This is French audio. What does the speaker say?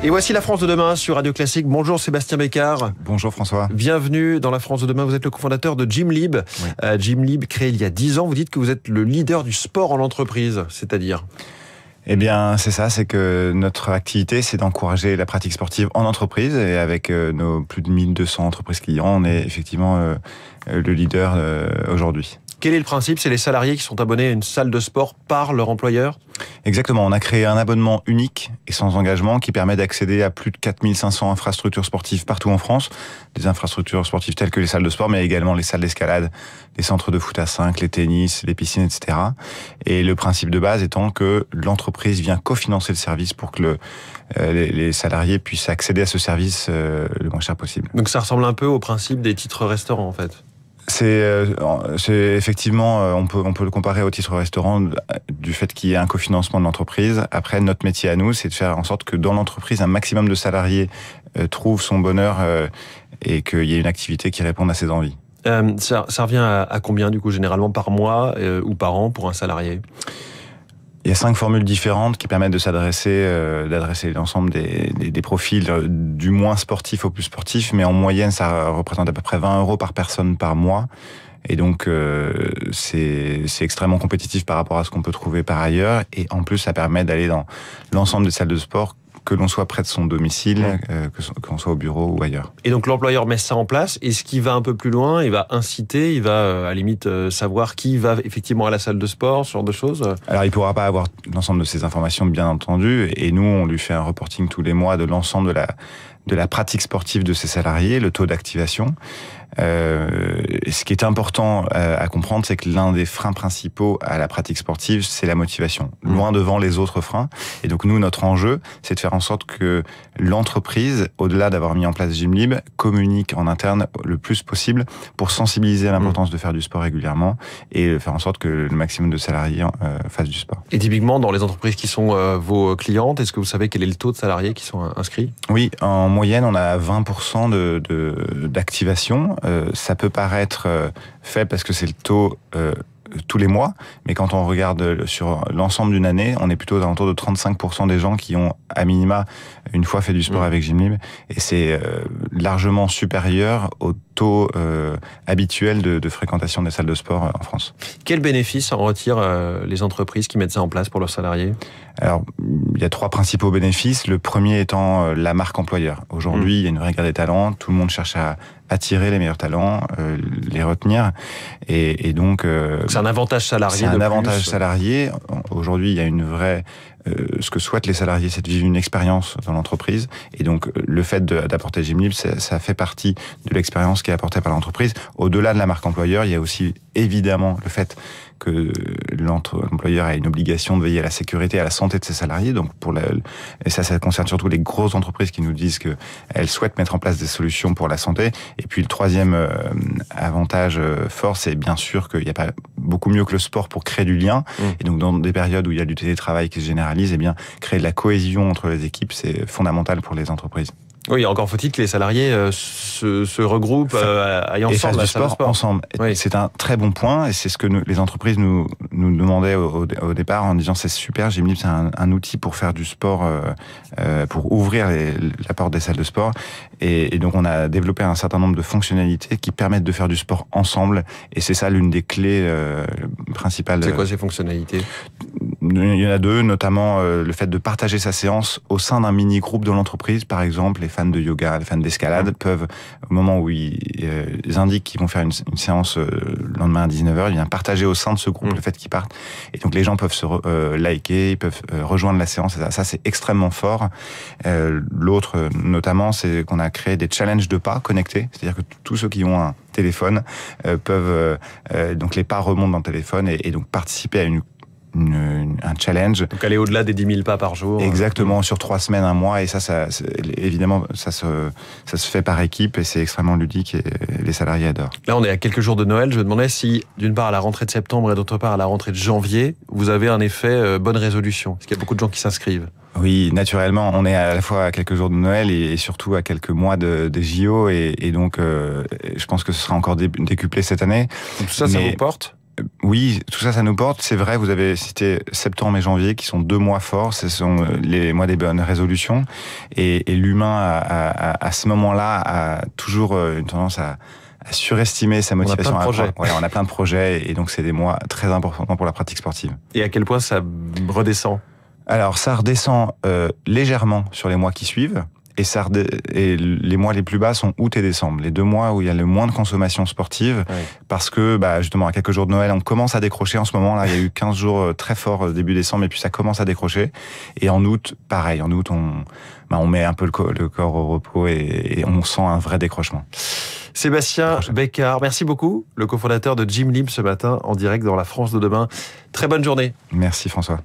Et voici la France de demain sur Radio Classique. Bonjour Sébastien Bécard. Bonjour François. Bienvenue dans la France de demain. Vous êtes le cofondateur de Gymlib. Oui. Gymlib, créé il y a 10 ans. Vous dites que vous êtes le leader du sport en entreprise, c'est-à-dire ? Eh bien, c'est ça, c'est que notre activité, c'est d'encourager la pratique sportive en entreprise. Et avec nos plus de 1200 entreprises clients, on est effectivement le leader aujourd'hui. Quel est le principe ? C'est les salariés qui sont abonnés à une salle de sport par leur employeur ? Exactement, on a créé un abonnement unique et sans engagement qui permet d'accéder à plus de 4500 infrastructures sportives partout en France. Des infrastructures sportives telles que les salles de sport, mais également les salles d'escalade, les centres de foot à 5, les tennis, les piscines, etc. Et le principe de base étant que l'entreprise vient cofinancer le service pour que les salariés puissent accéder à ce service le moins cher possible. Donc ça ressemble un peu au principe des titres restaurants en fait. C'est effectivement, on peut le comparer au titre restaurant du fait qu'il y ait un cofinancement de l'entreprise. Après, notre métier à nous, c'est de faire en sorte que dans l'entreprise, un maximum de salariés trouvent son bonheur et qu'il y ait une activité qui réponde à ses envies. Ça revient à combien du coup, généralement par mois ou par an pour un salarié ? Il y a 5 formules différentes qui permettent de d'adresser l'ensemble des profils du moins sportif au plus sportif, mais en moyenne, ça représente à peu près 20 € par personne par mois. Et donc, c'est extrêmement compétitif par rapport à ce qu'on peut trouver par ailleurs. Et en plus, ça permet d'aller dans l'ensemble des salles de sport, que l'on soit près de son domicile, que l'on soit au bureau ou ailleurs. Et donc l'employeur met ça en place, et ce qui va un peu plus loin, il va inciter, il va à la limite savoir qui va effectivement à la salle de sport, ce genre de choses. Alors il ne pourra pas avoir l'ensemble de ces informations bien entendu, et nous on lui fait un reporting tous les mois de l'ensemble de la pratique sportive de ses salariés, le taux d'activation. Ce qui est important à comprendre, c'est que l'un des freins principaux à la pratique sportive, c'est la motivation, loin devant les autres freins. Et donc nous, notre enjeu, c'est de faire en sorte que l'entreprise, au-delà d'avoir mis en place Gymlib, communique en interne le plus possible pour sensibiliser à l'importance de faire du sport régulièrement et faire en sorte que le maximum de salariés fassent du sport. Et typiquement, dans les entreprises qui sont vos clientes, est-ce que vous savez quel est le taux de salariés qui sont inscrits ? Oui, en moyenne, on a 20% d'activation. Ça peut paraître faible parce que c'est le taux tous les mois, mais quand on regarde sur l'ensemble d'une année, on est plutôt aux alentours de 35% des gens qui ont à minima une fois fait du sport avec Gymlib, et c'est largement supérieur au taux habituel de fréquentation des salles de sport en France. Quels bénéfices en retirent les entreprises qui mettent ça en place pour leurs salariés ? Alors, il y a 3 principaux bénéfices. Le premier étant la marque employeur. Aujourd'hui, il y a une vraie guerre des talents. Tout le monde cherche à attirer les meilleurs talents, les retenir. Et donc... c'est un avantage salarié. C'est un avantage salarié. Aujourd'hui, il y a une vraie... ce que souhaitent les salariés, c'est de vivre une expérience dans l'entreprise. Et donc, le fait d'apporter Gymlib, ça fait partie de l'expérience qui est apportée par l'entreprise. Au-delà de la marque employeur, il y a aussi évidemment le fait que l'employeur a une obligation de veiller à la sécurité et à la santé de ses salariés. Donc et ça concerne surtout les grosses entreprises qui nous disent qu'elles souhaitent mettre en place des solutions pour la santé. Et puis le troisième avantage fort, c'est bien sûr qu'il n'y a pas beaucoup mieux que le sport pour créer du lien. Et donc dans des périodes où il y a du télétravail qui se généralise, eh bien créer de la cohésion entre les équipes, c'est fondamental pour les entreprises. Oui, encore faut-il que les salariés se regroupent, aillent ensemble et fassent du sport ensemble. Oui. C'est un très bon point, et c'est ce que les entreprises nous demandaient au départ en disant c'est super, Gymlib c'est un outil pour faire du sport, pour ouvrir la porte des salles de sport. Et donc on a développé un certain nombre de fonctionnalités qui permettent de faire du sport ensemble, et c'est ça l'une des clés principales. C'est quoi ces fonctionnalités ? Il y en a 2, notamment le fait de partager sa séance au sein d'un mini-groupe de l'entreprise. Par exemple, les fans de yoga, les fans d'escalade peuvent, au moment où ils indiquent qu'ils vont faire une séance le lendemain à 19h, ils viennent partager au sein de ce groupe le fait qu'ils partent. Et donc les gens peuvent se liker, ils peuvent rejoindre la séance. Et ça, c'est extrêmement fort. L'autre, notamment, c'est qu'on a créé des challenges de pas connectés. C'est-à-dire que tous ceux qui ont un téléphone peuvent... donc les pas remontent dans le téléphone et donc participer à un challenge. Donc aller au-delà des 10 000 pas par jour. Exactement, sur 3 semaines, 1 mois, et évidemment, ça se fait par équipe, et c'est extrêmement ludique, et les salariés adorent. Là, on est à quelques jours de Noël. Je me demandais si, d'une part, à la rentrée de septembre et d'autre part, à la rentrée de janvier, vous avez un effet bonne résolution. Parce qu'il y a beaucoup de gens qui s'inscrivent. Oui, naturellement, on est à la fois à quelques jours de Noël et surtout à quelques mois des JO, et donc je pense que ce sera encore décuplé cette année. Donc tout ça, ça vous porte ? Oui, tout ça, ça nous porte. C'est vrai, vous avez cité septembre et janvier qui sont 2 mois forts. Ce sont les mois des bonnes résolutions. Et l'humain, à ce moment-là, a toujours une tendance à surestimer sa motivation. On a plein de projets. On a plein de projets. Et donc, c'est des mois très importants pour la pratique sportive. Et à quel point ça redescend? Alors, ça redescend légèrement sur les mois qui suivent. Et les mois les plus bas sont août et décembre, les 2 mois où il y a le moins de consommation sportive, parce que justement à quelques jours de Noël, on commence à décrocher en ce moment. Là, il y a eu 15 jours très forts début décembre, et puis ça commence à décrocher. Et en août, pareil, on met un peu le corps au repos et on sent un vrai décrochement. Sébastien Beccard, merci beaucoup, le cofondateur de Gym Libre ce matin en direct dans La France de demain. Très bonne journée. Merci François.